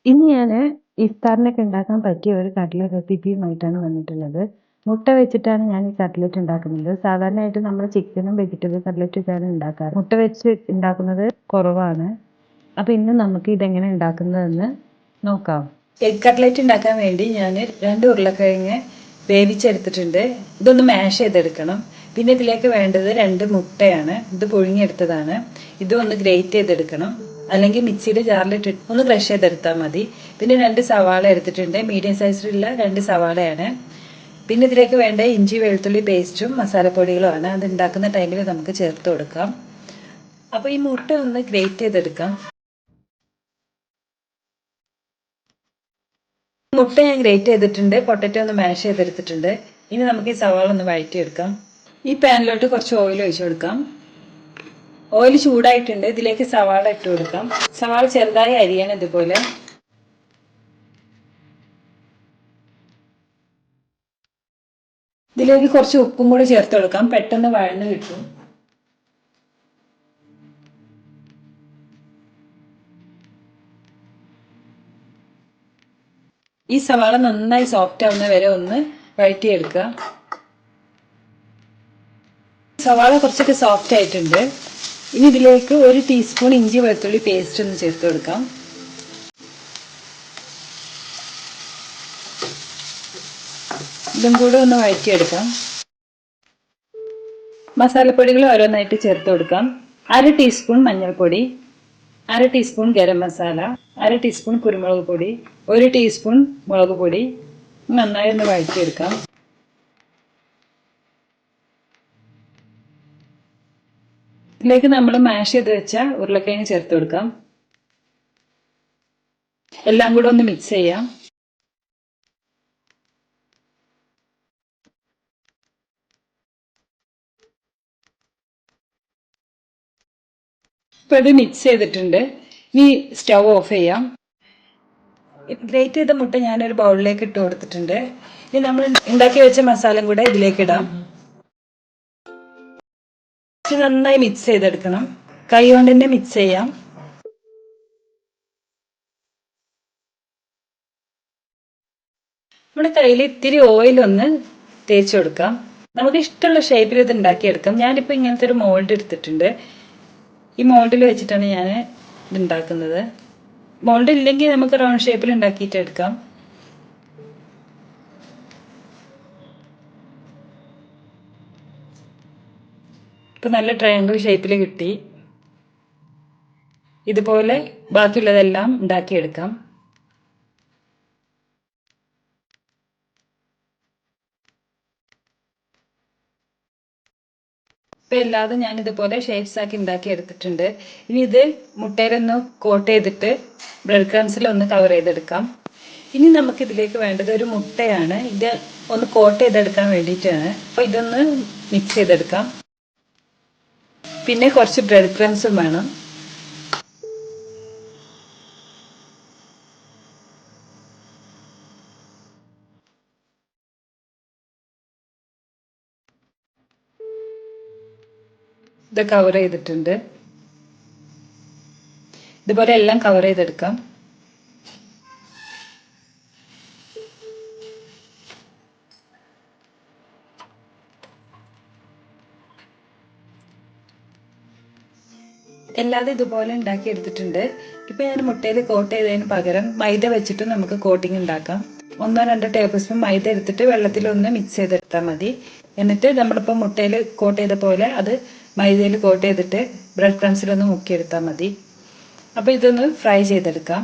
ഇന്ന് ഞാന് ഇഫ്താറിനൊക്കെ ഉണ്ടാക്കാൻ പറ്റിയ ഒരു കട്ട്ലറ്റ് റെസിപ്പിയുമായിട്ടാണ് വന്നിട്ടുള്ളത്. മുട്ട വെച്ചിട്ടാണ് ഞാൻ ഈ കട്ട്ലറ്റ് ഉണ്ടാക്കുന്നത്. സാധാരണയായിട്ട് നമ്മൾ ചിക്കനും വെജിറ്റബിൾ കട്ട്ലറ്റൊക്കെയാണ് ഉണ്ടാക്കാറ്. മുട്ട വെച്ച് ഉണ്ടാക്കുന്നത് കുറവാണ്. അപ്പോൾ ഇന്ന് നമുക്ക് ഇതെങ്ങനെ ഉണ്ടാക്കുന്നതെന്ന് നോക്കാം. എഗ് കട്ട്ലറ്റ് ഉണ്ടാക്കാൻ വേണ്ടി ഞാൻ 2 ഉരുളക്കിഴങ്ങ് വേവിച്ചെടുത്തിട്ടുണ്ട്. ഇതൊന്ന് മാഷ് ചെയ്തെടുക്കണം. പിന്നെ ഇതിലേക്ക് വേണ്ടത് 2 മുട്ടയാണ്. ഇത് പുഴുങ്ങിയെടുത്തതാണ്. ഇതൊന്ന് ഗ്രേറ്റ് ചെയ്തെടുക്കണം. അല്ലെങ്കിൽ മിക്സിയുടെ ജാറിലിട്ട് ഒന്ന് ക്രഷ് ചെയ്തെടുത്താൽ മതി. പിന്നെ 2 സവാള എടുത്തിട്ടുണ്ട്. മീഡിയം സൈസിലുള്ള 2 സവാളയാണ്. പിന്നെ ഇതിലേക്ക് വേണ്ട ഇഞ്ചി വെളുത്തുള്ളി പേസ്റ്റും മസാലപ്പൊടികളുമാണ്. അത് ഉണ്ടാക്കുന്ന ടൈമിൽ നമുക്ക് ചേർത്ത് കൊടുക്കാം. അപ്പോൾ ഈ മുട്ട ഒന്ന് ഗ്രേറ്റ് ചെയ്തെടുക്കാം. മുട്ട ഞാൻ ഗ്രേറ്റ് ചെയ്തിട്ടുണ്ട്. പൊട്ടറ്റോ ഒന്ന് മാഷ് ചെയ്തെടുത്തിട്ടുണ്ട്. ഇനി നമുക്ക് ഈ സവാള ഒന്ന് വഴറ്റിയെടുക്കാം. ഈ പാനിലോട്ട് കുറച്ച് ഓയിൽ ഒഴിച്ചു കൊടുക്കാം. ഓയിൽ ചൂടായിട്ടുണ്ട്. ഇതിലേക്ക് സവാള ഇട്ട് കൊടുക്കാം. സവാള ചെറുതായി അരിയണം ഇതുപോലെ. ഇതിലേക്ക് കുറച്ച് ഉപ്പും കൂടി ചേർത്ത് കൊടുക്കാം. പെട്ടെന്ന് വഴന്ന് കിട്ടും. ഈ സവാള നന്നായി സോഫ്റ്റ് ആവുന്ന വരെ ഒന്ന് വഴറ്റിയെടുക്കുക. സവാള കുറച്ചൊക്കെ സോഫ്റ്റ് ആയിട്ടുണ്ട്. ഇനി ഇതിലേക്ക് 1 ടീസ്പൂൺ ഇഞ്ചി വെളുത്തുള്ളി പേസ്റ്റ് ഒന്ന് ചേർത്ത് കൊടുക്കാം. ഇതും കൂടെ ഒന്ന് വഴറ്റിയെടുക്കാം. മസാലപ്പൊടികൾ ഓരോന്നായിട്ട് ചേർത്ത് കൊടുക്കാം. 1/2 ടീസ്പൂൺ മഞ്ഞൾപ്പൊടി, 1/2 ടീസ്പൂൺ ഗരം മസാല, 1/2 ടീസ്പൂൺ കുരുമുളക് പൊടി, 1 ടീസ്പൂൺ മുളക് പൊടി. നന്നായി ഒന്ന് വഴറ്റിയെടുക്കാം. ഇതിലേക്ക് നമ്മൾ മാഷ് ചെയ്ത് വെച്ച ഉരുളക്കിഴങ്ങ് ചേർത്ത് കൊടുക്കാം. എല്ലാം കൂടെ ഒന്ന് മിക്സ് ചെയ്യാം. ഇപ്പൊ ഇത് മിക്സ് ചെയ്തിട്ടുണ്ട്. ഇനി സ്റ്റവ് ഓഫ് ചെയ്യാം. ഗ്രേറ്റ് ചെയ്ത മുട്ട ഞാനൊരു ബൗളിലേക്ക് ഇട്ട് കൊടുത്തിട്ടുണ്ട്. ഇനി നമ്മൾ ഉണ്ടാക്കി വെച്ച മസാലയും കൂടെ ഇതിലേക്ക് ഇടാം. നന്നായി മിക്സ് ചെയ്തെടുക്കണം. കൈ കൊണ്ട് തന്നെ മിക്സ് ചെയ്യാം. നമ്മുടെ കയ്യിൽ ഇത്തിരി ഓയിൽ ഒന്ന് തേച്ച് കൊടുക്കാം. നമുക്ക് ഇഷ്ടമുള്ള ഷേപ്പിൽ ഇത് ഉണ്ടാക്കിയെടുക്കാം. ഞാനിപ്പോൾ ഇങ്ങനത്തെ ഒരു മോൾഡ് എടുത്തിട്ടുണ്ട്. ഈ മോൾഡിൽ വെച്ചിട്ടാണ് ഞാൻ ഇത് ഉണ്ടാക്കുന്നത്. മോൾഡ് ഇല്ലെങ്കിൽ നമുക്ക് റൗണ്ട് ഷേപ്പിൽ ഉണ്ടാക്കിയിട്ട് എടുക്കാം. ഇപ്പം നല്ല ട്രയാങ്കിൾ ഷേപ്പിൽ കിട്ടി. ഇതുപോലെ ബാക്കിയുള്ളതെല്ലാം ഉണ്ടാക്കിയെടുക്കാം. ഇപ്പം എല്ലാതും ഞാൻ ഇതുപോലെ ഷേപ്സ് ആക്കി ഉണ്ടാക്കി എടുത്തിട്ടുണ്ട്. ഇനി ഇത് മുട്ടയിലൊന്ന് കോട്ട് ചെയ്തിട്ട് ബ്രെഡ് ക്രംസിലൊന്ന് കവർ ചെയ്തെടുക്കാം. ഇനി നമുക്ക് ഇതിലേക്ക് വേണ്ടത് ഒരു മുട്ടയാണ്. ഇത് ഒന്ന് കോട്ട് ചെയ്തെടുക്കാൻ വേണ്ടിയിട്ടാണ്. അപ്പോൾ ഇതൊന്ന് മിക്സ് ചെയ്തെടുക്കാം. പിന്നെ കുറച്ച് ബ്രെഡ് ക്രംസും വേണം. ഇത് കവർ ചെയ്തിട്ടുണ്ട്. ഇതുപോലെ എല്ലാം കവർ ചെയ്തെടുക്കാം. എല്ലാതും ഇതുപോലെ ഉണ്ടാക്കി എടുത്തിട്ടുണ്ട്. ഇപ്പം ഞാൻ മുട്ടയിൽ കോട്ട് ചെയ്തതിന് പകരം മൈദ വെച്ചിട്ട് നമുക്ക് കോട്ടിങ് ഉണ്ടാക്കാം. 1-2 ടേബിൾ സ്പൂൺ മൈദ എടുത്തിട്ട് വെള്ളത്തിലൊന്ന് മിക്സ് ചെയ്തെടുത്താൽ മതി. എന്നിട്ട് നമ്മളിപ്പോൾ മുട്ടയിൽ കോട്ട് ചെയ്ത പോലെ അത് മൈദയിൽ കോട്ട് ചെയ്തിട്ട് ബ്രെഡ് ക്രംസിലൊന്ന് മുക്കിയെടുത്താൽ മതി. അപ്പോൾ ഇതൊന്ന് ഫ്രൈ ചെയ്തെടുക്കാം.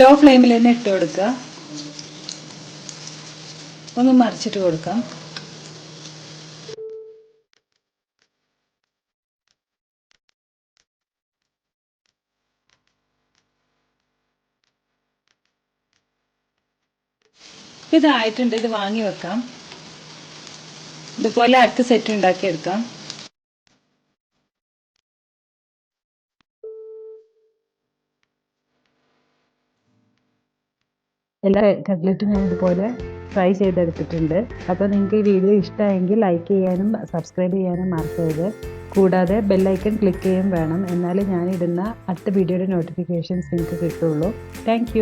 ലോ ഫ്ലെയിമിൽ തന്നെ ഇട്ട് കൊടുക്കുക. ഒന്ന് മറിച്ചിട്ട് കൊടുക്കാം. ഇതായിട്ടുണ്ട്. ഇത് വാങ്ങി വെക്കാം. ഇതുപോലെ അടുത്ത സെറ്റ് ഉണ്ടാക്കിയെടുക്കാം. എല്ലാ കട്ട്ലറ്റും ഞാൻ ഇതുപോലെ ഫ്രൈ ചെയ്തെടുത്തിട്ടുണ്ട്. അപ്പോൾ നിങ്ങൾക്ക് ഈ വീഡിയോ ഇഷ്ടമായെങ്കിൽ ലൈക്ക് ചെയ്യാനും സബ്സ്ക്രൈബ് ചെയ്യാനും മറക്കരുത്. കൂടാതെ ബെല്ലൈക്കൺ ക്ലിക്ക് ചെയ്യുകയും വേണം. എന്നാലേ ഞാനിടുന്ന അടുത്ത വീഡിയോയുടെ നോട്ടിഫിക്കേഷൻസ് നിങ്ങൾക്ക് കിട്ടുള്ളൂ. താങ്ക്